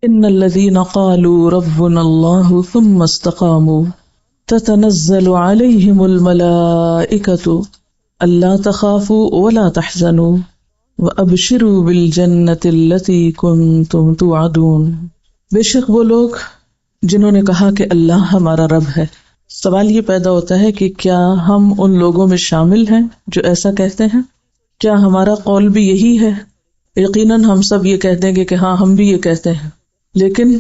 ان الذين قالوا ربنا الله ثم استقاموا تتنزل عليهم الملائكة الا تخافوا ولا تحزنوا وابشروا بالجنة التي كنتم توعدون. بے شک وہ لوگ جنہوں نے کہا کہ اللہ ہمارا رب ہے. سوال یہ پیدا ہوتا ہے کہ کیا ہم ان لوگوں میں شامل ہیں جو ایسا کہتے ہیں؟ کیا ہمارا قول بھی یہی ہے؟ یقیناً ہم سب یہ کہہ دیں گے کہ ہاں ہم بھی یہ کہتے ہیں، لیکن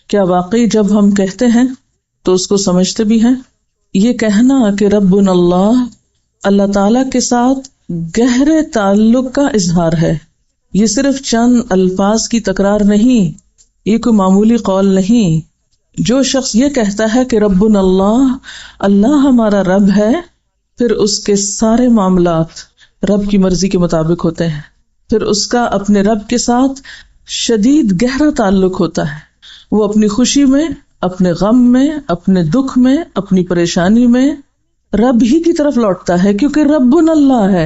کیا واقعی جب ہم کہتے ہیں تو اس کو سمجھتے بھی ہیں؟ یہ کہنا کہ ربنا اللہ، اللہ تعالی کے ساتھ گہرے تعلق کا اظہار ہے. یہ صرف چند الفاظ کی تکرار نہیں، یہ کوئی معمولی قول نہیں. جو شخص یہ کہتا ہے کہ ربنا اللہ، اللہ ہمارا رب ہے، پھر اس کے سارے معاملات رب کی مرضی کے مطابق ہوتے ہیں، پھر اس کا اپنے رب کے ساتھ شدید گہرا تعلق ہوتا ہے. وہ اپنی خوشی میں، اپنے غم میں، اپنے دکھ میں، اپنی پریشانی میں رب ہی کی طرف لوٹتا ہے، کیونکہ ربنا اللہ ہے.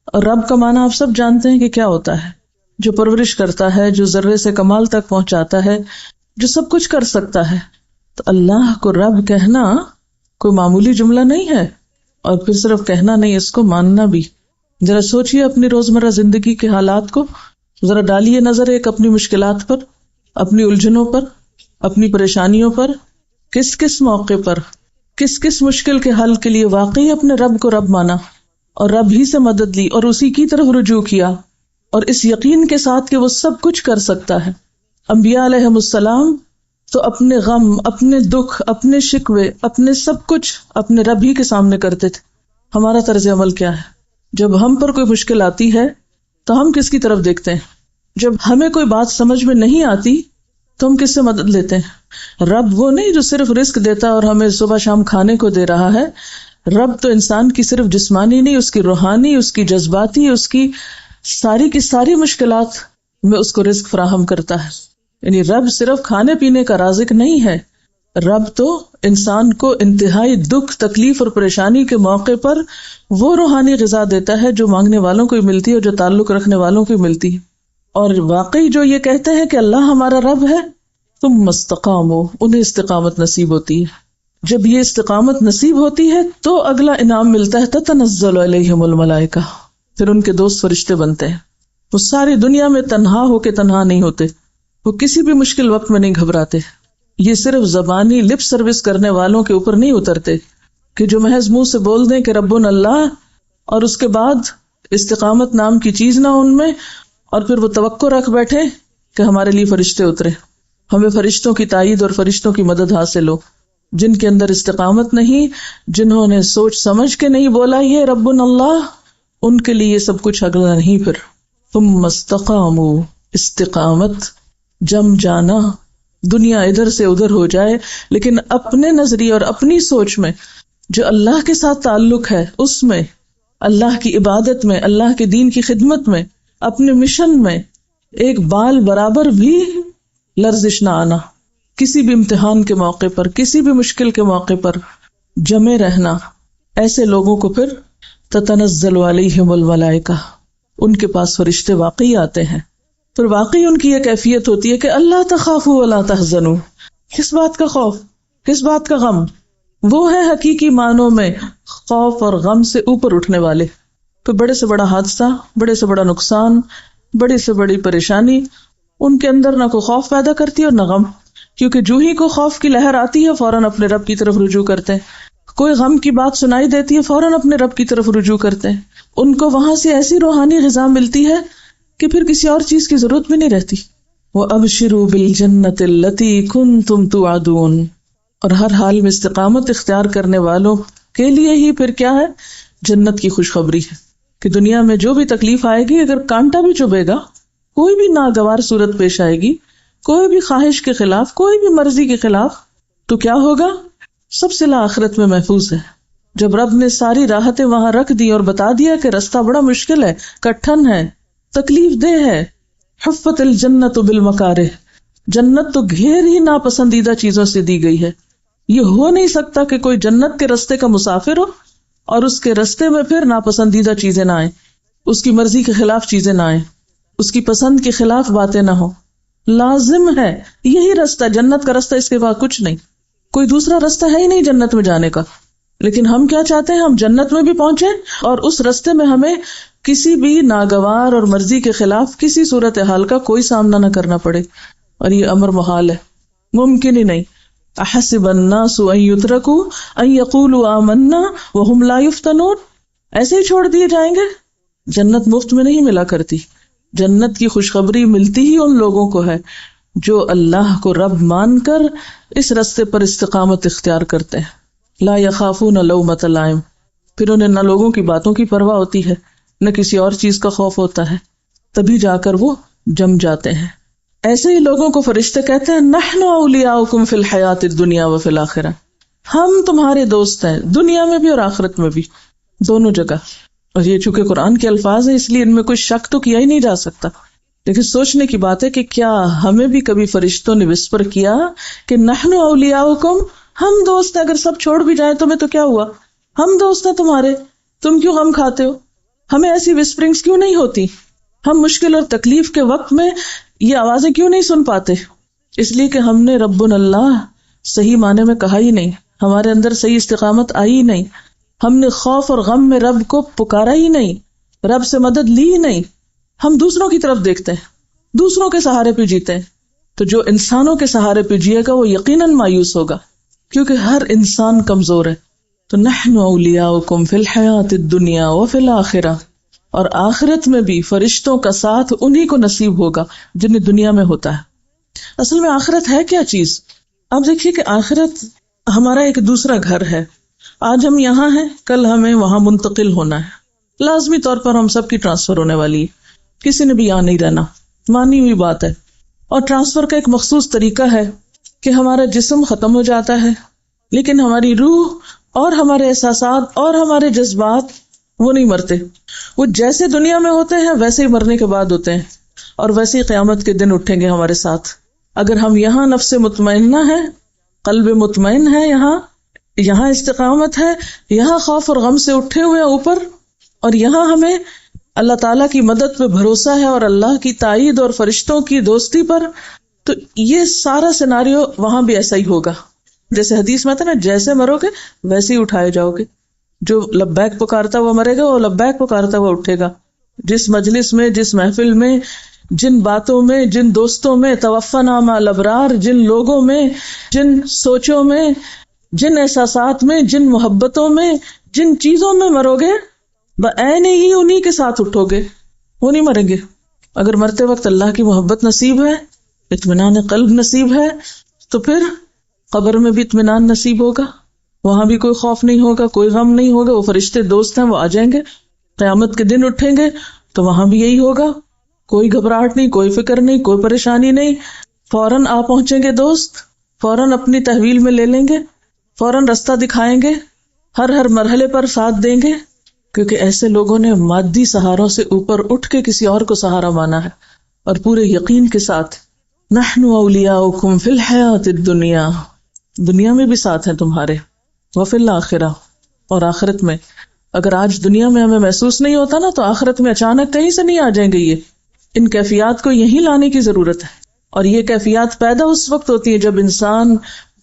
اور رب کا معنی آپ سب جانتے ہیں کہ کیا ہوتا ہے، جو پرورش کرتا ہے، جو ذرے سے کمال تک پہنچاتا ہے، جو سب کچھ کر سکتا ہے. تو اللہ کو رب کہنا کوئی معمولی جملہ نہیں ہے، اور پھر صرف کہنا نہیں، اس کو ماننا بھی. ذرا سوچئے اپنی روزمرہ زندگی کے حالات کو، ذرا ڈالیے نظر ایک اپنی مشکلات پر، اپنی الجھنوں پر، اپنی پریشانیوں پر. کس کس موقع پر، کس کس مشکل کے حل کے لیے واقعی اپنے رب کو رب مانا اور رب ہی سے مدد لی اور اسی کی طرف رجوع کیا، اور اس یقین کے ساتھ کہ وہ سب کچھ کر سکتا ہے. انبیاء علیہم السلام تو اپنے غم، اپنے دکھ، اپنے شکوے، اپنے سب کچھ اپنے رب ہی کے سامنے کرتے تھے. ہمارا طرز عمل کیا ہے؟ جب ہم پر کوئی مشکل آتی ہے تو ہم کس کی طرف دیکھتے ہیں؟ جب ہمیں کوئی بات سمجھ میں نہیں آتی تو ہم کس سے مدد لیتے ہیں؟ رب وہ نہیں جو صرف رزق دیتا اور ہمیں صبح شام کھانے کو دے رہا ہے. رب تو انسان کی صرف جسمانی نہیں، اس کی روحانی، اس کی جذباتی، اس کی ساری کی ساری مشکلات میں اس کو رزق فراہم کرتا ہے. یعنی رب صرف کھانے پینے کا رازق نہیں ہے، رب تو انسان کو انتہائی دکھ، تکلیف اور پریشانی کے موقع پر وہ روحانی غذا دیتا ہے جو مانگنے والوں کو ہی ملتی ہے اور جو تعلق رکھنے والوں کو ہی ملتی ہے. اور واقعی جو یہ کہتے ہیں کہ اللہ ہمارا رب ہے، تم استقاموا، انہیں استقامت نصیب ہوتی ہے. جب یہ استقامت نصیب ہوتی ہے تو اگلا انعام ملتا ہے، تتنزل علیہم الملائکہ، پھر ان کے دوست فرشتے بنتے ہیں. وہ ساری دنیا میں تنہا ہو کے تنہا نہیں ہوتے، وہ کسی بھی مشکل وقت میں نہیں گھبراتے. یہ صرف زبانی لپ سروس کرنے والوں کے اوپر نہیں اترتے کہ جو محض منہ سے بول دیں کہ ربنا اللہ اور اس کے بعد استقامت نام کی چیز نہ ان میں، اور پھر وہ توقع رکھ بیٹھے کہ ہمارے لیے فرشتے اترے، ہمیں فرشتوں کی تائید اور فرشتوں کی مدد حاصل ہو. جن کے اندر استقامت نہیں، جنہوں نے سوچ سمجھ کے نہیں بولا یہ ربنا اللہ، ان کے لیے یہ سب کچھ اگلا نہیں. پھر ثم استقاموا، استقامت جم جانا، دنیا ادھر سے ادھر ہو جائے لیکن اپنے نظریے اور اپنی سوچ میں جو اللہ کے ساتھ تعلق ہے، اس میں اللہ کی عبادت میں، اللہ کے دین کی خدمت میں، اپنے مشن میں ایک بال برابر بھی لرزش نہ آنا. کسی بھی امتحان کے موقع پر، کسی بھی مشکل کے موقع پر جمے رہنا. ایسے لوگوں کو پھر تتنزل علیہم الملائکہ، ان کے پاس فرشتے واقعی آتے ہیں. پھر واقعی ان کی یہ کیفیت ہوتی ہے کہ اللہ تخافوا ولا تحزنوا. کس بات کا خوف، کس بات کا غم؟ وہ ہے حقیقی معنوں میں خوف اور غم سے اوپر اٹھنے والے. پھر بڑے سے بڑا حادثہ، بڑے سے بڑا نقصان، بڑی سے بڑی پریشانی ان کے اندر نہ کوئی خوف پیدا کرتی اور نہ غم، کیونکہ جو ہی کو خوف کی لہر آتی ہے فوراً اپنے رب کی طرف رجوع کرتے ہیں. کوئی غم کی بات سنائی دیتی ہے فوراً اپنے رب کی طرف رجوع کرتے ہیں. ان کو وہاں سے ایسی روحانی غذا ملتی ہے کہ پھر کسی اور چیز کی ضرورت بھی نہیں رہتی. وَأَبْشِرُوا بِالْجَنَّةِ الَّتِي كُنْتُمْ تُوعَدُونَ. اور ہر حال میں استقامت اختیار کرنے والوں کے لیے ہی پھر کیا ہے؟ جنت کی خوشخبری ہے کہ دنیا میں جو بھی تکلیف آئے گی، اگر کانٹا بھی چبھے گا، کوئی بھی ناگوار صورت پیش آئے گی، کوئی بھی خواہش کے خلاف، کوئی بھی مرضی کے خلاف، تو کیا ہوگا؟ سب صلہ آخرت میں محفوظ ہے. جب رب نے ساری راحتیں وہاں رکھ دی اور بتا دیا کہ رستہ بڑا مشکل ہے، کٹھن ہے، تکلیف دہ ہے. حفت الجنت بالمکارہ، جنت تو گھیر ہی ناپسندیدہ چیزوں سے دی گئی ہے. یہ ہو نہیں سکتا کہ کوئی جنت کے رستے کا مسافر ہو اور اس کے رستے میں پھر ناپسندیدہ چیزیں نہ آئیں، اس کی مرضی کے خلاف چیزیں نہ آئیں، اس کی پسند کے خلاف باتیں نہ ہوں. لازم ہے، یہی راستہ جنت کا راستہ، اس کے بعد کچھ نہیں، کوئی دوسرا راستہ ہے ہی نہیں جنت میں جانے کا. لیکن ہم کیا چاہتے ہیں؟ ہم جنت میں بھی پہنچے اور اس راستے میں ہمیں کسی بھی ناگوار اور مرضی کے خلاف کسی صورتحال کا کوئی سامنا نہ کرنا پڑے، اور یہ امر محال ہے، ممکن ہی نہیں. احسب الناس ان يتركوا ان يقولوا آمنا وهم لا يفتنون، ایسے ہی چھوڑ دیے جائیں گے؟ جنت مفت میں نہیں ملا کرتی. جنت کی خوشخبری ملتی ہی ان لوگوں کو ہے جو اللہ کو رب مان کر اس راستے پر استقامت اختیار کرتے ہیں. لا یخافون لومۃ لائم، پھر انہیں نہ لوگوں کی باتوں کی پرواہ ہوتی ہے نہ کسی اور چیز کا خوف ہوتا ہے، تبھی جا کر وہ جم جاتے ہیں. ایسے ہی لوگوں کو فرشتے کہتے ہیں نحن اولیاؤکم فی الحیات الدنیا وفی الآخرہ، ہم تمہارے دوست ہیں دنیا میں بھی اور آخرت میں بھی، دونوں جگہ. اور یہ چونکہ قرآن کے الفاظ ہیں اس لیے ان میں کوئی شک تو کیا ہی نہیں جا سکتا. لیکن سوچنے کی بات ہے کہ کیا ہمیں بھی کبھی فرشتوں نے وسپر کیا کہ نحن اولیاؤکم، ہم دوست ہیں، اگر سب چھوڑ بھی جائیں تمہیں تو کیا ہوا، ہم دوست ہیں تمہارے، تم کیوں غم کھاتے ہو؟ ہمیں ایسی وسپرنگز کیوں نہیں ہوتی؟ ہم مشکل اور تکلیف کے وقت میں یہ آوازیں کیوں نہیں سن پاتے؟ اس لیے کہ ہم نے رب اللہ صحیح معنی میں کہا ہی نہیں، ہمارے اندر صحیح استقامت آئی ہی نہیں، ہم نے خوف اور غم میں رب کو پکارا ہی نہیں، رب سے مدد لی ہی نہیں. ہم دوسروں کی طرف دیکھتے ہیں، دوسروں کے سہارے پہ جیتے ہیں. تو جو انسانوں کے سہارے پہ جیے گا وہ یقیناً مایوس ہوگا، کیونکہ ہر انسان کمزور ہے. تو نحن اولیاؤکم فی الحیات الدنیا وفی الآخرہ، اور آخرت میں بھی فرشتوں کا ساتھ انہی کو نصیب ہوگا جنہیں دنیا میں ہوتا ہے. اصل میں آخرت ہے کیا چیز؟ آپ دیکھیے کہ آخرت ہمارا ایک دوسرا گھر ہے. آج ہم یہاں ہیں، کل ہمیں وہاں منتقل ہونا ہے، لازمی طور پر ہم سب کی ٹرانسفر ہونے والی ہے، کسی نے بھی یہاں نہیں رہنا، مانی ہوئی بات ہے. اور ٹرانسفر کا ایک مخصوص طریقہ ہے کہ ہمارا جسم ختم ہو جاتا ہے لیکن ہماری روح اور ہمارے احساسات اور ہمارے جذبات وہ نہیں مرتے، وہ جیسے دنیا میں ہوتے ہیں ویسے ہی مرنے کے بعد ہوتے ہیں، اور ویسے ہی قیامت کے دن اٹھیں گے ہمارے ساتھ. اگر ہم یہاں نفس مطمئنہ ہے، قلب مطمئن ہے، یہاں استقامت ہے، یہاں خوف اور غم سے اٹھے ہوئے اوپر، اور یہاں ہمیں اللہ تعالیٰ کی مدد پہ بھروسہ ہے اور اللہ کی تائید اور فرشتوں کی دوستی پر، تو یہ سارا سیناریو وہاں بھی ایسا ہی ہوگا. جیسے حدیث میں تھا نا، جیسے مرو گے ویسے ہی اٹھائے جاؤ گے. جو لبیک پکارتا ہوا مرے گا وہ لبیک پکارتا ہوا اٹھے گا. جس مجلس میں، جس محفل میں، جن باتوں میں، جن دوستوں میں، توفنا مع الابرار، جن لوگوں میں، جن سوچوں میں، جن احساسات میں، جن محبتوں میں، جن چیزوں میں مرو گے بعین ہی انہی کے ساتھ اٹھو گے، وہ نہیں مریں گے. اگر مرتے وقت اللہ کی محبت نصیب ہے، اطمینان قلب نصیب ہے، تو پھر قبر میں بھی اطمینان نصیب ہوگا، وہاں بھی کوئی خوف نہیں ہوگا، کوئی غم نہیں ہوگا، وہ فرشتے دوست ہیں وہ آ جائیں گے. قیامت کے دن اٹھیں گے تو وہاں بھی یہی ہوگا، کوئی گھبراہٹ نہیں، کوئی فکر نہیں، کوئی پریشانی نہیں، فوراً آ پہنچیں گے دوست، فوراً اپنی تحویل میں لے لیں گے، فوراً رستہ دکھائیں گے، ہر مرحلے پر ساتھ دیں گے، کیونکہ ایسے لوگوں نے مادی سہاروں سے اوپر اٹھ کے کسی اور کو سہارا مانا ہے، اور پورے یقین کے ساتھ نحن اولیاؤکم فی الحیات الدنیا، دنیا میں بھی ساتھ ہیں تمہارے، وفی الآخرہ، اور آخرت میں. اگر آج دنیا میں ہمیں محسوس نہیں ہوتا نا تو آخرت میں اچانک کہیں سے نہیں آ جائیں گے. ان کیفیات کو یہیں لانے کی ضرورت ہے، اور یہ کیفیات پیدا اس وقت ہوتی ہے جب انسان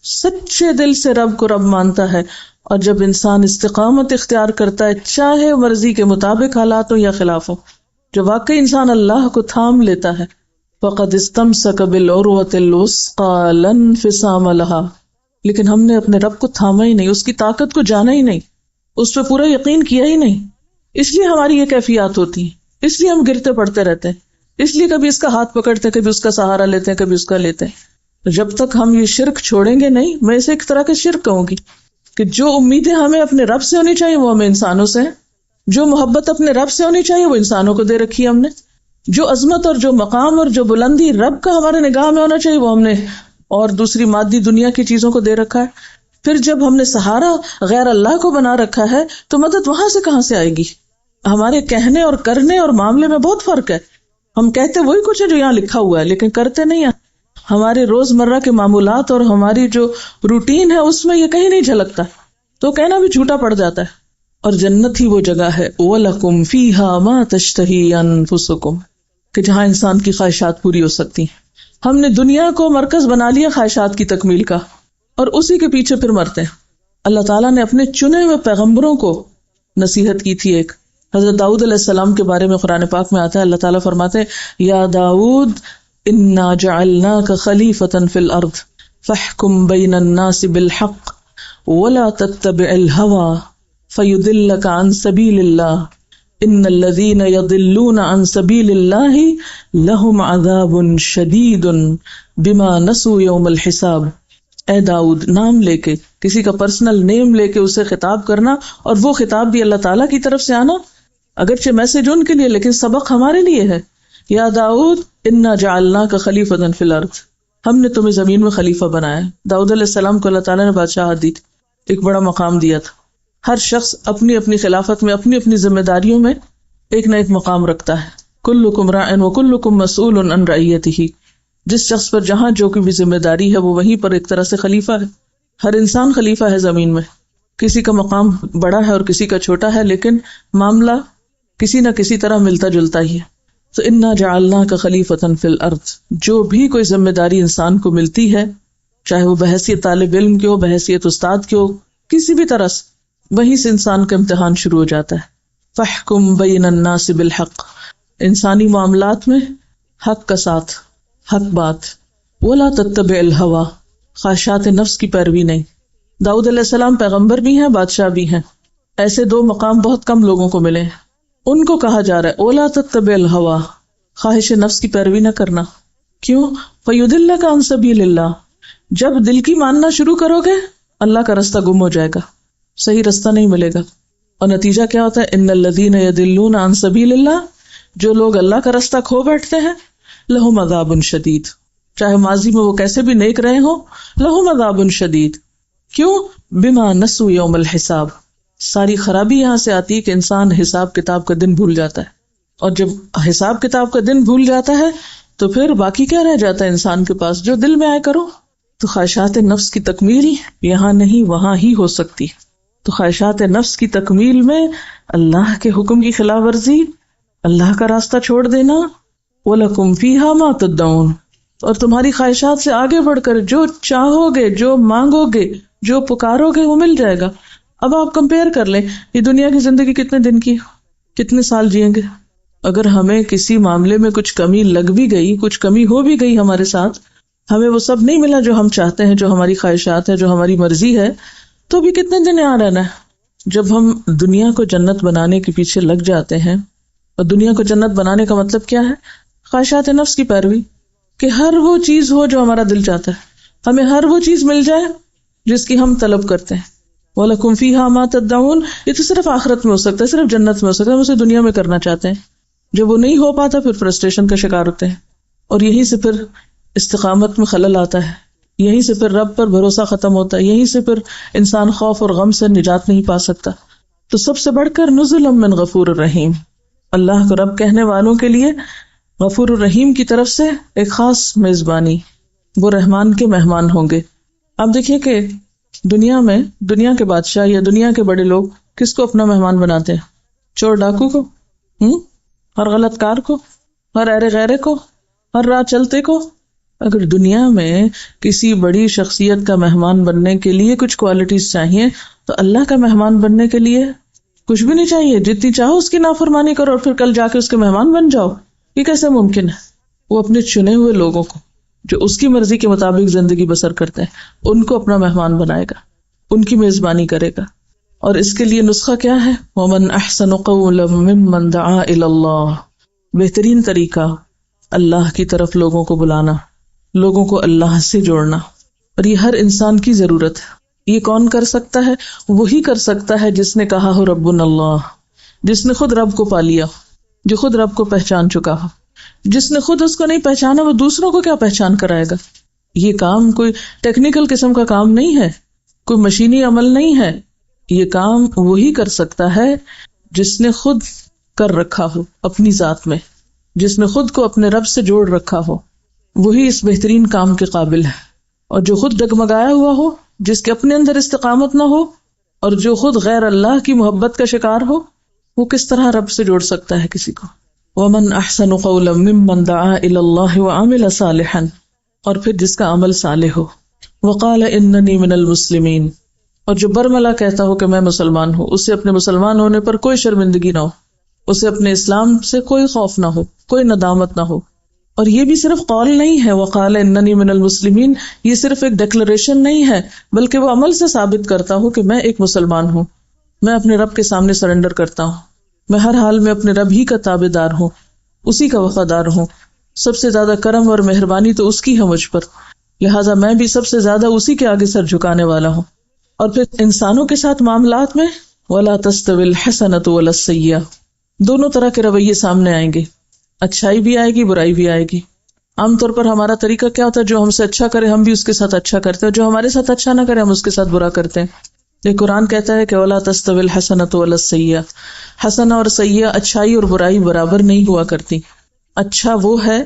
سچے دل سے رب کو رب مانتا ہے، اور جب انسان استقامت اختیار کرتا ہے چاہے مرضی کے مطابق حالات ہوں یا خلاف ہوں. جو واقعی انسان اللہ کو تھام لیتا ہے فقد استمسک بالعروۃ الوثقی لا انفصام لها، لیکن ہم نے اپنے رب کو تھاما ہی نہیں، اس کی طاقت کو جانا ہی نہیں، اس پہ پورا یقین کیا ہی نہیں. اس لیے ہماری یہ کیفیات ہوتی ہیں، اس لیے ہم گرتے پڑتے رہتے ہیں، اس لیے کبھی اس کا ہاتھ پکڑتے ہیں، کبھی اس کا سہارا لیتے ہیں، کبھی اس کا لیتے ہیں. جب تک ہم یہ شرک چھوڑیں گے نہیں، میں اسے ایک طرح کا شرک کہوں گی کہ جو امیدیں ہمیں اپنے رب سے ہونی چاہیے وہ ہمیں انسانوں سے ہیں، جو محبت اپنے رب سے ہونی چاہیے وہ انسانوں کو دے رکھی ہے ہم نے، جو عظمت اور جو مقام اور جو بلندی رب کا ہمارے نگاہ میں ہونا چاہیے وہ ہم نے اور دوسری مادی دنیا کی چیزوں کو دے رکھا ہے. پھر جب ہم نے سہارا غیر اللہ کو بنا رکھا ہے تو مدد وہاں سے کہاں سے آئے گی؟ ہمارے کہنے اور کرنے اور معاملے میں بہت فرق ہے. ہم کہتے وہی کچھ ہے جو یہاں لکھا ہوا ہے لیکن کرتے نہیں ہیں. ہمارے روزمرہ کے معمولات اور ہماری جو روٹین ہے اس میں یہ کہیں نہیں جھلکتا، تو کہنا بھی جھوٹا پڑ جاتا ہے. اور جنت ہی وہ جگہ ہے وَلَكُمْ فِيهَا مَا تَشْتَهِي أَنفُسُكُمْ، کہ جہاں انسان کی خواہشات پوری ہو سکتی ہیں. ہم نے دنیا کو مرکز بنا لیا خواہشات کی تکمیل کا، اور اسی کے پیچھے پھر مرتے ہیں۔ اللہ تعالیٰ نے اپنے چنے ہوئے پیغمبروں کو نصیحت کی تھی۔ ایک حضرت داؤد علیہ السلام کے بارے میں قرآن پاک میں آتا ہے، اللہ تعالیٰ فرماتے ہیں یا داؤد انا جعلناک خلیفۃ فی الارض فاحکم بین الناس بالحق ولا تتبع الہوى فیضلک عن سبیل اللہ ان الذین یضلون عن سبیل اللہ لہم عذاب شدید بما نسوا یوم الحساب۔ اے داؤد، نام لے کے، کسی کا پرسنل نیم لے کے اسے خطاب کرنا، اور وہ خطاب بھی اللہ تعالیٰ کی طرف سے آنا، اگرچہ میسج ان کے لیے لیکن سبق ہمارے لیے ہے۔ یا داؤد انا جعلناک خلیفۃ فی الارض، ہم نے تمہیں زمین میں خلیفہ بنایا۔ داؤد علیہ السلام کو اللہ تعالیٰ نے بادشاہت دی تھی، ایک بڑا مقام دیا تھا۔ ہر شخص اپنی اپنی خلافت میں اپنی اپنی ذمہ داریوں میں ایک نہ ایک مقام رکھتا ہے۔ کلکم راع وکلکم مسئول عن رعیتہ، جس شخص پر جہاں جو کی بھی ذمہ داری ہے وہ وہیں پر ایک طرح سے خلیفہ ہے۔ ہر انسان خلیفہ ہے زمین میں، کسی کا مقام بڑا ہے اور کسی کا چھوٹا ہے، لیکن معاملہ کسی نہ کسی طرح ملتا جلتا ہی ہے۔ تو انا جعلناک خلیفۃ فی الارض، جو بھی کوئی ذمہ داری انسان کو ملتی ہے، چاہے وہ بحیثیت طالب علم کی ہو، بحیثیت استاد کی ہو، کسی بھی طرح سے، وہیں سے انسان کا امتحان شروع ہو جاتا ہے۔ فاحکم بین الناس بالحق، انسانی معاملات میں حق کا ساتھ، حق بات، ولا تتبع الہوی، خواہشات نفس کی پیروی نہیں۔ داؤد علیہ السلام پیغمبر بھی ہیں، بادشاہ بھی ہیں، ایسے دو مقام بہت کم لوگوں کو ملے ہیں۔ ان کو کہا جا رہا ہے ولا تتبع الہوی، خواہش نفس کی پیروی نہ کرنا۔ کیوں؟ فیضلک عن سبیل اللہ، جب دل کی ماننا شروع کرو گے اللہ کا رستہ گم ہو جائے گا، صحیح رستہ نہیں ملے گا، اور نتیجہ کیا ہوتا ہے؟ ان الذین یضلون عن سبیل اللہ، جو لوگ اللہ کا رستہ کھو بیٹھتے ہیں، لہم عذاب شدید، چاہے ماضی میں وہ کیسے بھی نیک رہے ہوں، لہم عذاب شدید۔ کیوں؟ بما نسوا یوم الحساب، ساری خرابی یہاں سے آتی ہے کہ انسان حساب کتاب کا دن بھول جاتا ہے، اور جب حساب کتاب کا دن بھول جاتا ہے تو پھر باقی کیا رہ جاتا ہے انسان کے پاس؟ جو دل میں آئے کرو۔ تو خواہشات نفس کی تکمیل یہاں نہیں وہاں ہی ہو سکتی۔ تو خواہشات نفس کی تکمیل میں اللہ کے حکم کی خلاف ورزی، اللہ کا راستہ چھوڑ دینا، وَلَكُمْ فِيهَا مَا تَدَّعُونَ، اور تمہاری خواہشات سے آگے بڑھ کر جو چاہو گے، جو مانگو گے، جو پکارو گے وہ مل جائے گا۔ اب آپ کمپیئر کر لیں، یہ دنیا کی زندگی کتنے دن کی، کتنے سال جئیں گے؟ اگر ہمیں کسی معاملے میں کچھ کمی لگ بھی گئی، کچھ کمی ہو بھی گئی ہمارے ساتھ، ہمیں وہ سب نہیں ملا جو ہم چاہتے ہیں، جو ہماری خواہشات ہے، جو ہماری مرضی ہے، تو بھی کتنے دن یہاں رہنا ہے۔ جب ہم دنیا کو جنت بنانے کے پیچھے لگ جاتے ہیں، اور دنیا کو جنت بنانے کا مطلب کیا ہے؟ خواہشات نفس کی پیروی، کہ ہر وہ چیز ہو جو ہمارا دل چاہتا ہے، ہمیں ہر وہ چیز مل جائے جس کی ہم طلب کرتے ہیں۔ وَلَكُمْ فِيهَا مَا تَدَّعُونَ، یہ تو صرف آخرت میں ہو سکتا ہے، صرف جنت میں ہو سکتا ہے، ہم اسے دنیا میں کرنا چاہتے ہیں۔ جب وہ نہیں ہو پاتا پھر فرسٹریشن کا شکار ہوتے ہیں، اور یہیں سے پھر استقامت میں خلل آتا ہے، یہیں سے پھر رب پر بھروسہ ختم ہوتا ہے، یہیں سے پھر انسان خوف اور غم سے نجات نہیں پا سکتا۔ تو سب سے بڑھ کر نزلا من غفور الرحیم، اللہ کو رب کہنے والوں کے لیے غفور الرحیم کی طرف سے ایک خاص میزبانی، وہ رحمان کے مہمان ہوں گے۔ آپ دیکھیے کہ دنیا میں دنیا کے بادشاہ یا دنیا کے بڑے لوگ کس کو اپنا مہمان بناتے ہیں؟ چور ڈاکو کو، ہر غلط کار کو، ہر ایرے غیرے کو، ہر راہ چلتے کو۔ اگر دنیا میں کسی بڑی شخصیت کا مہمان بننے کے لیے کچھ کوالٹیز چاہیے، تو اللہ کا مہمان بننے کے لیے کچھ بھی نہیں چاہیے، جتنی چاہو اس کی نافرمانی کرو اور پھر کل جا کے اس کے مہمان بن جاؤ۔ یہ کیسے ممکن ہے؟ وہ اپنے چنے ہوئے لوگوں کو جو اس کی مرضی کے مطابق زندگی بسر کرتے ہیں، ان کو اپنا مہمان بنائے گا، ان کی میزبانی کرے گا۔ اور اس کے لیے نسخہ کیا ہے؟ وَمَنْ أَحْسَنُ قَوْلًا مِّمَّنْ دَعَا إِلَى اللَّهِ، بہترین طریقہ اللہ کی طرف لوگوں کو بلانا، لوگوں کو اللہ سے جوڑنا، اور یہ ہر انسان کی ضرورت ہے۔ یہ کون کر سکتا ہے؟ وہی کر سکتا ہے جس نے کہا ہو ربنا اللہ، جس نے خود رب کو پا لیا، جو خود رب کو پہچان چکا ہو۔ جس نے خود اس کو نہیں پہچانا وہ دوسروں کو کیا پہچان کرائے گا؟ یہ کام کوئی ٹیکنیکل قسم کا کام نہیں ہے، کوئی مشینی عمل نہیں ہے، یہ کام وہی کر سکتا ہے جس نے خود کر رکھا ہو اپنی ذات میں، جس نے خود کو اپنے رب سے جوڑ رکھا ہو، وہی اس بہترین کام کے قابل ہے۔ اور جو خود ڈگمگایا ہوا ہو، جس کے اپنے اندر استقامت نہ ہو، اور جو خود غیر اللہ کی محبت کا شکار ہو، وہ کس طرح رب سے جوڑ سکتا ہے کسی کو؟ وَمَنْ أَحْسَنُ قَوْلًا مِّمَّنْ دَعَا إِلَى اللَّهِ وَعَمِلَ صَالِحًا، اور پھر جس کا عمل صالح ہو. وقال اننی من المسلمین، اور جو برملا کہتا ہو کہ میں مسلمان ہوں، اسے اپنے مسلمان ہونے پر کوئی شرمندگی نہ ہو، اسے اپنے اسلام سے کوئی خوف نہ ہو، کوئی ندامت نہ ہو. اور یہ بھی صرف قول نہیں ہے، وقال اننی من المسلمین، یہ صرف ایک ڈکلریشن نہیں ہے، بلکہ وہ عمل سے ثابت کرتا ہوں کہ میں ایک مسلمان ہوں، میں اپنے رب کے سامنے سرنڈر کرتا ہوں، میں ہر حال میں اپنے رب ہی کا تابع دار ہوں، اسی کا وفادار ہوں. سب سے زیادہ کرم اور مہربانی تو اس کی ہے مجھ پر، لہٰذا میں بھی سب سے زیادہ اسی کے آگے سر جھکانے والا ہوں. اور پھر انسانوں کے ساتھ معاملات میں وَلَا تَسْتَوِي الْحَسَنَةُ وَلَا السَّيِّئَةُ، دونوں طرح کے رویے سامنے آئیں گے، اچھائی بھی آئے گی، برائی بھی آئے گی. عام طور پر ہمارا طریقہ کیا ہوتا ہے، جو ہم سے اچھا کرے ہم بھی اس کے ساتھ اچھا کرتے ہیں، جو ہمارے ساتھ اچھا نہ کرے ہم اس کے ساتھ برا کرتے ہیں. یہ قرآن کہتا ہے کہ وَلَا تَسْتَوِي الْحَسَنَةُ وَلَا السَّيِّئَةُ، حسنہ اور سیئہ، اچھائی اور برائی برابر نہیں ہوا کرتی. اچھا وہ ہے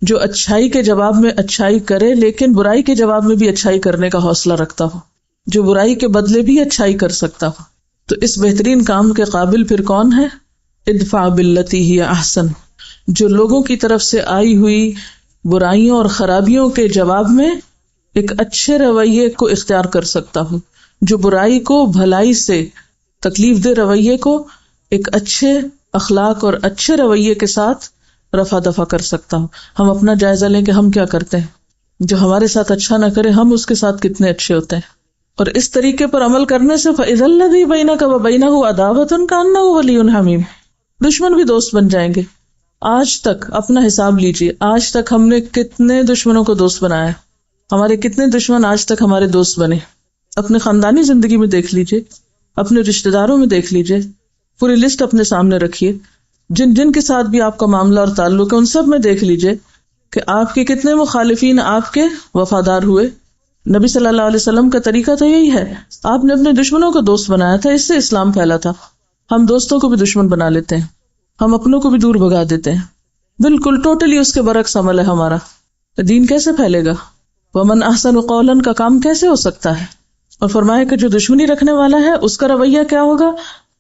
جو اچھائی کے جواب میں اچھائی کرے لیکن برائی کے جواب میں بھی اچھائی کرنے کا حوصلہ رکھتا ہو، جو برائی کے بدلے بھی اچھائی کر سکتا ہو. تو اس بہترین کام کے قابل پھر کون ہے؟ ادفع باللتی ہی احسن، جو لوگوں کی طرف سے آئی ہوئی برائیوں اور خرابیوں کے جواب میں ایک اچھے رویے کو اختیار کر سکتا ہوں، جو برائی کو بھلائی سے، تکلیف دہ رویے کو ایک اچھے اخلاق اور اچھے رویے کے ساتھ رفع دفع کر سکتا ہوں. ہم اپنا جائزہ لیں کہ ہم کیا کرتے ہیں، جو ہمارے ساتھ اچھا نہ کرے ہم اس کے ساتھ کتنے اچھے ہوتے ہیں. اور اس طریقے پر عمل کرنے سے فَإِذَا الَّذِي بَيْنَكَ وَبَيْنَهُ عَدَاوَةٌ كَأَنَّهُ وَلِيٌّ حَمِيمٌ، دشمن بھی دوست بن جائیں گے. آج تک اپنا حساب لیجئے، آج تک ہم نے کتنے دشمنوں کو دوست بنایا، ہمارے کتنے دشمن آج تک ہمارے دوست بنے. اپنے خاندانی زندگی میں دیکھ لیجئے، اپنے رشتہ داروں میں دیکھ لیجئے، پوری لسٹ اپنے سامنے رکھیے، جن جن کے ساتھ بھی آپ کا معاملہ اور تعلق ہے ان سب میں دیکھ لیجئے کہ آپ کے کتنے مخالفین آپ کے وفادار ہوئے. نبی صلی اللہ علیہ وسلم کا طریقہ تو یہی ہے، آپ نے اپنے دشمنوں کو دوست بنایا تھا، اس سے اسلام پھیلا تھا. ہم دوستوں کو بھی دشمن بنا لیتے ہیں، ہم اپنوں کو بھی دور بھگا دیتے ہیں. بالکل ٹوٹلی اس کے برعکس عمل ہے ہمارا. دین کیسے پھیلے گا؟ وَمَنْ أَحْسَنُ قَوْلًا کا کام کیسے ہو سکتا ہے؟ اور فرمایا کہ جو دشمنی رکھنے والا ہے اس کا رویہ کیا ہوگا؟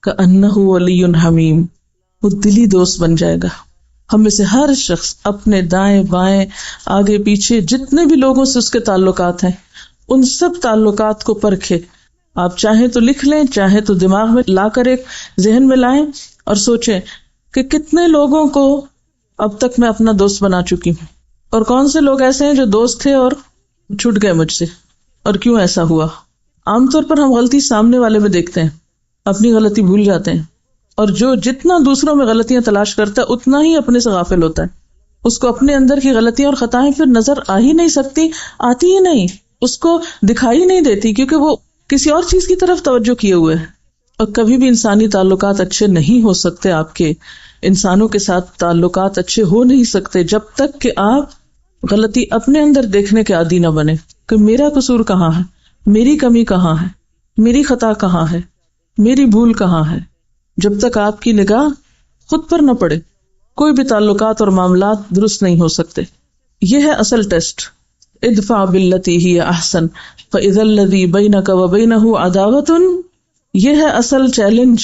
كَأَنَّهُ وَلِيٌّ حَمِيمٌ، وہ دلی دوست بن جائے گا. ہم میں سے ہر شخص اپنے دائیں بائیں آگے پیچھے جتنے بھی لوگوں سے اس کے تعلقات ہیں ان سب تعلقات کو پرکھے. آپ چاہیں تو لکھ لیں، چاہیں تو دماغ میں لا کر ایک ذہن میں لائیں اور سوچیں کہ کتنے لوگوں کو اب تک میں اپنا دوست بنا چکی ہوں، اور کون سے لوگ ایسے ہیں جو دوست تھے اور چھوٹ گئے مجھ سے، اور کیوں ایسا ہوا. عام طور پر ہم غلطی سامنے والے میں دیکھتے ہیں، اپنی غلطی بھول جاتے ہیں، اور جو جتنا دوسروں میں غلطیاں تلاش کرتا ہے اتنا ہی اپنے سے غافل ہوتا ہے. اس کو اپنے اندر کی غلطیاں اور خطائیں پھر نظر آ ہی نہیں سکتی، آتی ہی نہیں، اس کو دکھائی نہیں دیتی، کیونکہ وہ کسی اور چیز کی طرف توجہ کیے ہوئے ہے. اور کبھی بھی انسانی تعلقات اچھے نہیں ہو سکتے، آپ کے انسانوں کے ساتھ تعلقات اچھے ہو نہیں سکتے جب تک کہ آپ غلطی اپنے اندر دیکھنے کے عادی نہ بنے کہ میرا قصور کہاں ہے، میری کمی کہاں ہے، میری خطا کہاں ہے، میری بھول کہاں ہے. جب تک آپ کی نگاہ خود پر نہ پڑے کوئی بھی تعلقات اور معاملات درست نہیں ہو سکتے. یہ ہے اصل ٹیسٹ. ادفع باللتی ہی احسن فاذا الذی بینک وبینہ عداوۃ، یہ ہے اصل چیلنج.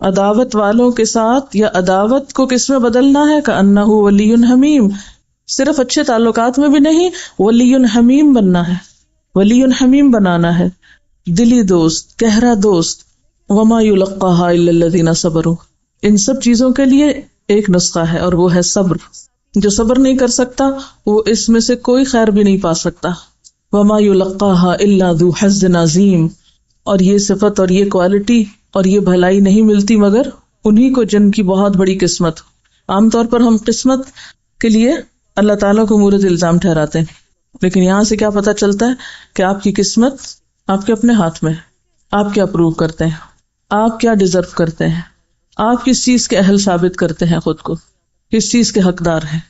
عداوت والوں کے ساتھ یا عداوت کو کس میں بدلنا ہے؟ کأنہ ولی حمیم، صرف اچھے تعلقات میں بھی نہیں، ولی حمیم بننا ہے، ولی حمیم بنانا ہے، دلی دوست، گہرا دوست. وما یلقاها الا الذین صبروا، ان سب چیزوں کے لیے ایک نسخہ ہے اور وہ ہے صبر. جو صبر نہیں کر سکتا وہ اس میں سے کوئی خیر بھی نہیں پا سکتا. وما یلقاها الا ذو حظ عظیم، اور یہ صفت اور یہ کوالٹی اور یہ بھلائی نہیں ملتی مگر انہی کو جن کی بہت بڑی قسمت. عام طور پر ہم قسمت کے لیے اللہ تعالیٰ کو مورد الزام ٹھہراتے ہیں، لیکن یہاں سے کیا پتہ چلتا ہے کہ آپ کی قسمت آپ کے اپنے ہاتھ میں. آپ کیا پروو کرتے ہیں، آپ کیا ڈیزرو کرتے ہیں، آپ کس چیز کے اہل ثابت کرتے ہیں خود کو، کس چیز کے حقدار ہیں.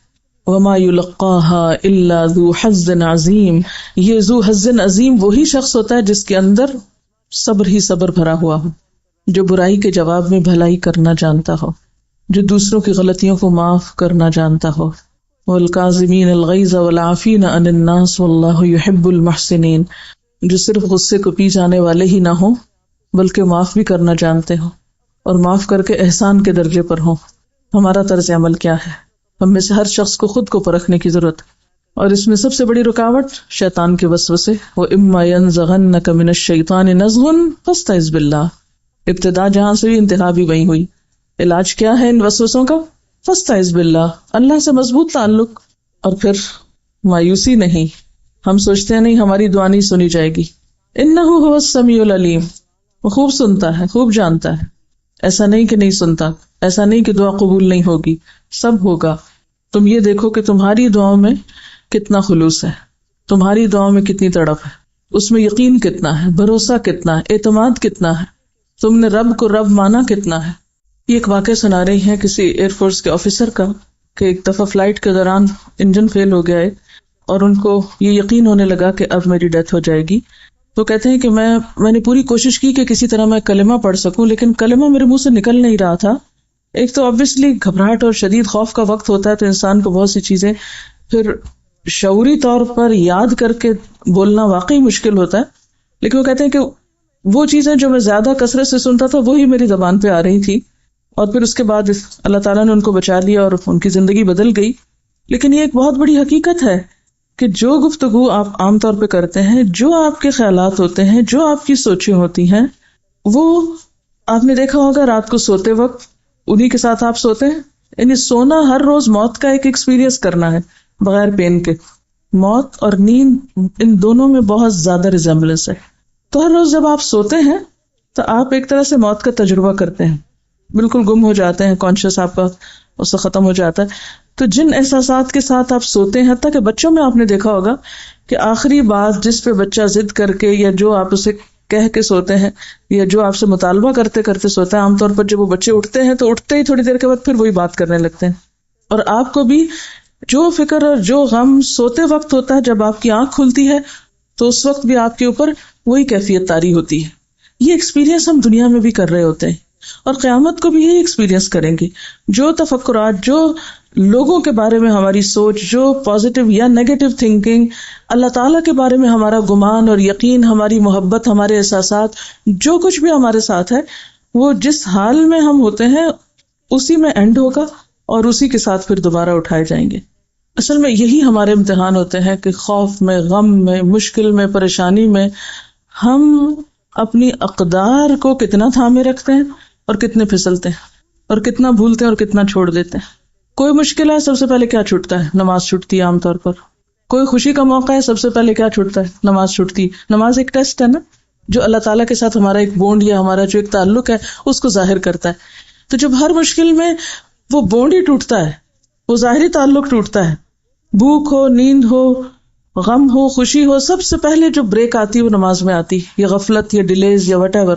وما يلقاها الا ذو حظ عظیم، یہ ذو حظ عظیم وہی شخص ہوتا ہے جس کے اندر صبر ہی صبر بھرا ہوا ہو، جو برائی کے جواب میں بھلائی کرنا جانتا ہو، جو دوسروں کی غلطیوں کو معاف کرنا جانتا ہو. والکاظمین الغیظ والعافین عن الناس واللہ یحب المحسنین، جو صرف غصے کو پی جانے والے ہی نہ ہوں بلکہ معاف بھی کرنا جانتے ہوں اور معاف کر کے احسان کے درجے پر ہوں. ہمارا طرز عمل کیا ہے؟ ہم میں سے ہر شخص کو خود کو پرکھنے کی ضرورت ہے اور اس میں سب سے بڑی رکاوٹ شیطان کے وسوسے، وَإِمَّا يَنزَغَنَّكَ مِنَ الشَّيْطَانِ نَزْغٌ فَاسْتَعِذْ بِاللَّهِ، ابتدا جہاں سے ہوئی انتہا بھی وہیں ہوئی۔ علاج کیا ہے ان وسوسوں کا؟ فاستعذ باللہ، اللہ سے مضبوط تعلق۔ اور پھر مایوسی نہیں، ہم سوچتے ہیں نہیں ہماری دعا نہیں سنی جائے گی، انہ هو السمیع العلیم، وہ خوب سنتا ہے، خوب جانتا ہے، ایسا نہیں کہ نہیں سنتا، ایسا نہیں کہ دعا قبول نہیں ہوگی، سب ہوگا۔ تم یہ دیکھو کہ تمہاری دعاؤں میں کتنا خلوص ہے، تمہاری دعاؤں میں کتنی تڑپ ہے، اس میں یقین کتنا ہے، بھروسہ کتنا ہے، اعتماد کتنا ہے، تم نے رب کو رب مانا کتنا ہے۔ یہ ایک واقعہ سنا رہی ہیں کسی ایئر فورس کے آفیسر کا کہ ایک دفعہ فلائٹ کے دوران انجن فیل ہو گیا ہے اور ان کو یہ یقین ہونے لگا کہ اب میری ڈیتھ ہو جائے گی۔ تو کہتے ہیں کہ میں نے پوری کوشش کی کہ کسی طرح میں کلمہ پڑھ سکوں، لیکن کلمہ میرے منہ سے نکل نہیں رہا تھا۔ ایک تو obviously گھبراہٹ اور شدید خوف کا وقت ہوتا ہے تو انسان کو بہت سی چیزیں پھر شعوری طور پر یاد کر کے بولنا واقعی مشکل ہوتا ہے، لیکن وہ کہتے ہیں کہ وہ چیزیں جو میں زیادہ کثرت سے سنتا تھا وہی میری زبان پہ آ رہی تھی، اور پھر اس کے بعد اللہ تعالیٰ نے ان کو بچا لیا اور ان کی زندگی بدل گئی۔ لیکن یہ ایک بہت بڑی حقیقت ہے کہ جو گفتگو آپ عام طور پہ کرتے ہیں، جو آپ کے خیالات ہوتے ہیں، جو آپ کی سوچیں ہوتی ہیں، وہ آپ نے دیکھا ہوگا رات کو سوتے وقت انہی کے ساتھ آپ سوتے ہیں۔ یعنی سونا ہر روز موت کا ایک ایکسپیرینس کرنا ہے بغیر پین کے۔ موت اور نیند ان دونوں میں بہت زیادہ ریزمبلنس ہے۔ تو ہر روز جب آپ سوتے ہیں تو آپ ایک طرح سے موت کا تجربہ کرتے ہیں، بالکل گم ہو جاتے ہیں، کانشیس آپ کا اس سے ختم ہو جاتا ہے۔ تو جن احساسات کے ساتھ آپ سوتے ہیں، حتیٰ کہ بچوں میں آپ نے دیکھا ہوگا کہ آخری بات جس پہ بچہ ضد کر کے یا جو آپ اسے کہہ کے سوتے ہیں یا جو آپ سے مطالبہ کرتے کرتے سوتا ہے، عام طور پر جب وہ بچے اٹھتے ہیں تو اٹھتے ہی تھوڑی دیر کے بعد پھر وہی بات کرنے لگتے ہیں۔ اور آپ کو بھی جو فکر اور جو غم سوتے وقت ہوتا ہے، جب آپ کی آنکھ کھلتی ہے تو اس وقت بھی آپ کے اوپر وہی کیفیت طاری ہوتی ہے۔ یہ ایکسپیرینس ہم دنیا میں بھی کر رہے ہوتے ہیں اور قیامت کو بھی یہی ایکسپیرینس کریں گے۔ جو تفکرات، جو لوگوں کے بارے میں ہماری سوچ، جو پازیٹیو یا نیگیٹو تھنکنگ، اللہ تعالیٰ کے بارے میں ہمارا گمان اور یقین، ہماری محبت، ہمارے احساسات، جو کچھ بھی ہمارے ساتھ ہے، وہ جس حال میں ہم ہوتے ہیں اسی میں اینڈ ہوگا اور اسی کے ساتھ پھر دوبارہ اٹھائے جائیں گے۔ اصل میں یہی ہمارے امتحان ہوتے ہیں کہ خوف میں، غم میں، مشکل میں، پریشانی میں ہم اپنی اقدار کو کتنا تھامے رکھتے ہیں اور کتنے پھسلتے ہیں اور کتنا بھولتے ہیں اور کتنا چھوڑ دیتے ہیں۔ کوئی مشکل ہے، سب سے پہلے کیا چھوٹتا ہے؟ نماز چھوٹتی ہے عام طور پر۔ کوئی خوشی کا موقع ہے، سب سے پہلے کیا چھوٹتا ہے؟ نماز چھوٹتی ہے۔ نماز ایک ٹیسٹ ہے نا، جو اللہ تعالیٰ کے ساتھ ہمارا ایک بونڈ یا ہمارا جو ایک تعلق ہے اس کو ظاہر کرتا ہے۔ تو جب ہر مشکل میں وہ بونڈ ہی ٹوٹتا ہے، وہ ظاہری تعلق ٹوٹتا ہے، بھوک ہو، نیند ہو، غم ہو، خوشی ہو، سب سے پہلے جو بریک آتی ہے وہ نماز میں آتی، یا غفلت یا ڈیلیز یا وٹ ایور۔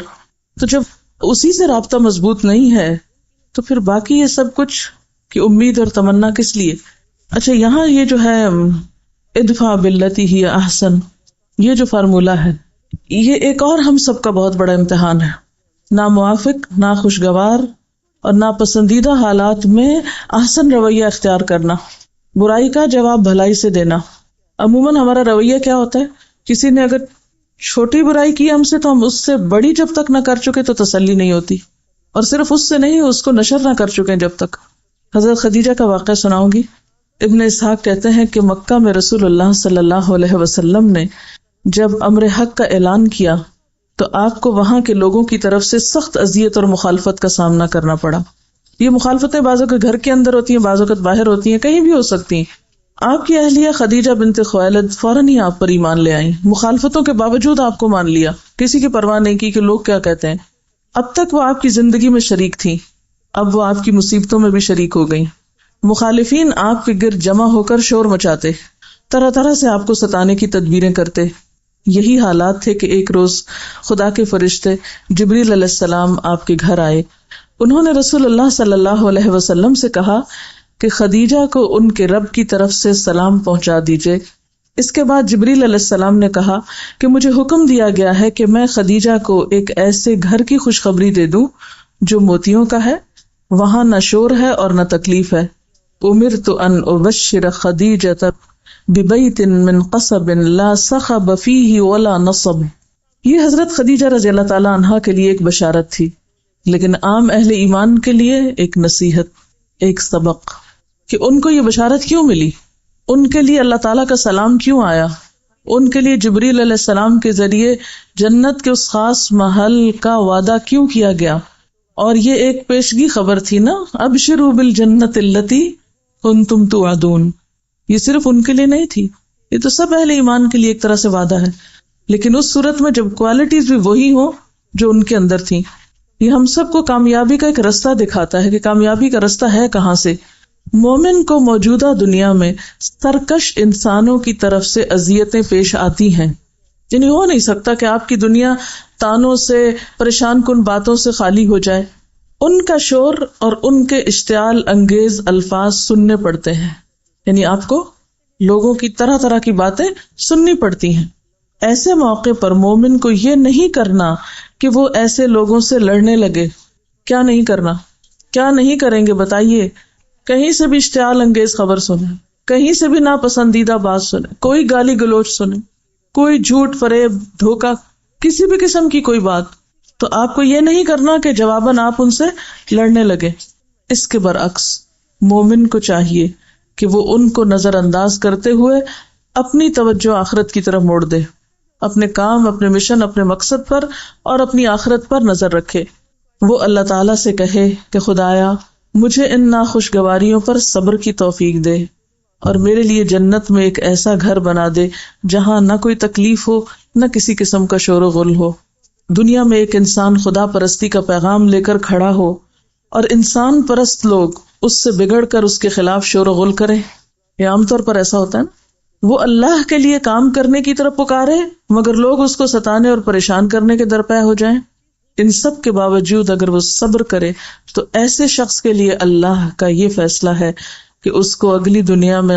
تو جب اسی سے رابطہ مضبوط نہیں ہے تو پھر باقی یہ سب کچھ کی امید اور تمنا کس لیے؟ اچھا، یہاں یہ جو ہے ادفع باللتی ہی احسن، یہ جو فارمولہ ہے، یہ ایک اور ہم سب کا بہت بڑا امتحان ہے۔ ناموافق، ناخوشگوار اور ناپسندیدہ حالات میں احسن رویہ اختیار کرنا، برائی کا جواب بھلائی سے دینا۔ عموماً ہمارا رویہ کیا ہوتا ہے؟ کسی نے اگر چھوٹی برائی کی ہم سے تو ہم اس سے بڑی جب تک نہ کر چکے تو تسلی نہیں ہوتی، اور صرف اس سے نہیں، اس کو نشر نہ کر چکے جب تک۔ حضرت خدیجہ کا واقعہ سناؤں گی۔ ابن اسحاق کہتے ہیں کہ مکہ میں رسول اللہ صلی اللہ علیہ وسلم نے جب امر حق کا اعلان کیا تو آپ کو وہاں کے لوگوں کی طرف سے سخت اذیت اور مخالفت کا سامنا کرنا پڑا۔ یہ مخالفتیں بعضوں کے گھر کے اندر ہوتی ہیں، بعضوں کے باہر ہوتی ہیں، کہیں بھی ہو سکتی ہیں۔ آپ کی اہلیہ خدیجہ بنت خویلد فوراً ہی آپ پر ایمان لے آئیں، مخالفتوں کے باوجود آپ کو مان لیا، کسی کی پرواہ نہیں کی کہ لوگ کیا کہتے ہیں۔ اب تک وہ آپ کی زندگی میں شریک تھی، اب وہ آپ کی مصیبتوں میں بھی شریک ہو گئیں۔ مخالفین آپ کے گرد جمع ہو کر شور مچاتے، طرح طرح سے آپ کو ستانے کی تدبیریں کرتے۔ یہی حالات تھے کہ ایک روز خدا کے فرشتے جبریل علیہ السلام آپ کے گھر آئے۔ انہوں نے رسول اللہ صلی اللہ علیہ وسلم سے کہا کہ خدیجہ کو ان کے رب کی طرف سے سلام پہنچا دیجئے۔ اس کے بعد جبریل علیہ السلام نے کہا کہ مجھے حکم دیا گیا ہے کہ میں خدیجہ کو ایک ایسے گھر کی خوشخبری دے دوں جو موتیوں کا ہے، وہاں نہ شور ہے اور نہ تکلیف ہے۔ امرت ان ابشر خدیجہ ببیت من قصب لا صخب فیہ ولا نصب۔ یہ حضرت خدیجہ رضی اللہ تعالی عنہا کے لیے ایک بشارت تھی، لیکن عام اہل ایمان کے لیے ایک نصیحت، ایک سبق، کہ ان کو یہ بشارت کیوں ملی؟ ان کے لیے اللہ تعالیٰ کا سلام کیوں آیا؟ ان کے لیے جبریل علیہ السلام کے ذریعے جنت کے اس خاص محل کا وعدہ کیوں کیا گیا؟ اور یہ ایک پیشگی خبر تھی نا، ابشروا بالجنت التی کنتم توعدون. یہ صرف ان کے لیے نہیں تھی، یہ تو سب اہل ایمان کے لیے ایک طرح سے وعدہ ہے، لیکن اس صورت میں جب کوالٹیز بھی وہی ہوں جو ان کے اندر تھیں. یہ ہم سب کو کامیابی کا ایک رستہ دکھاتا ہے کہ کامیابی کا رستہ ہے کہاں سے. مومن کو موجودہ دنیا میں سرکش انسانوں کی طرف سے اذیتیں پیش آتی ہیں، یعنی ہو نہیں سکتا کہ آپ کی دنیا تانوں سے، پریشان کن باتوں سے خالی ہو جائے. ان کا شور اور ان کے اشتعال انگیز الفاظ سننے پڑتے ہیں، یعنی آپ کو لوگوں کی طرح طرح کی باتیں سننی پڑتی ہیں. ایسے موقع پر مومن کو یہ نہیں کرنا کہ وہ ایسے لوگوں سے لڑنے لگے. کیا نہیں کرنا؟ کیا نہیں کریں گے بتائیے؟ کہیں سے بھی اشتعال انگیز خبر سنیں، کہیں سے بھی ناپسندیدہ بات سنیں، کوئی گالی گلوچ سنیں، کوئی جھوٹ فریب دھوکہ، کسی بھی قسم کی کوئی بات، تو آپ کو یہ نہیں کرنا کہ جواباً آپ ان سے لڑنے لگے. اس کے برعکس مومن کو چاہیے کہ وہ ان کو نظر انداز کرتے ہوئے اپنی توجہ آخرت کی طرف موڑ دے، اپنے کام، اپنے مشن، اپنے مقصد پر اور اپنی آخرت پر نظر رکھے. وہ اللہ تعالیٰ سے کہے کہ خدایا مجھے ان ناخوشگواریوں پر صبر کی توفیق دے، اور میرے لیے جنت میں ایک ایسا گھر بنا دے جہاں نہ کوئی تکلیف ہو، نہ کسی قسم کا شور و غل ہو. دنیا میں ایک انسان خدا پرستی کا پیغام لے کر کھڑا ہو اور انسان پرست لوگ اس سے بگڑ کر اس کے خلاف شور و غل کریں. یہ عام طور پر ایسا ہوتا ہے نا، وہ اللہ کے لیے کام کرنے کی طرف پکارے مگر لوگ اس کو ستانے اور پریشان کرنے کے درپے ہو جائیں. ان سب کے باوجود اگر وہ صبر کرے تو ایسے شخص کے لیے اللہ کا یہ فیصلہ ہے کہ اس کو اگلی دنیا میں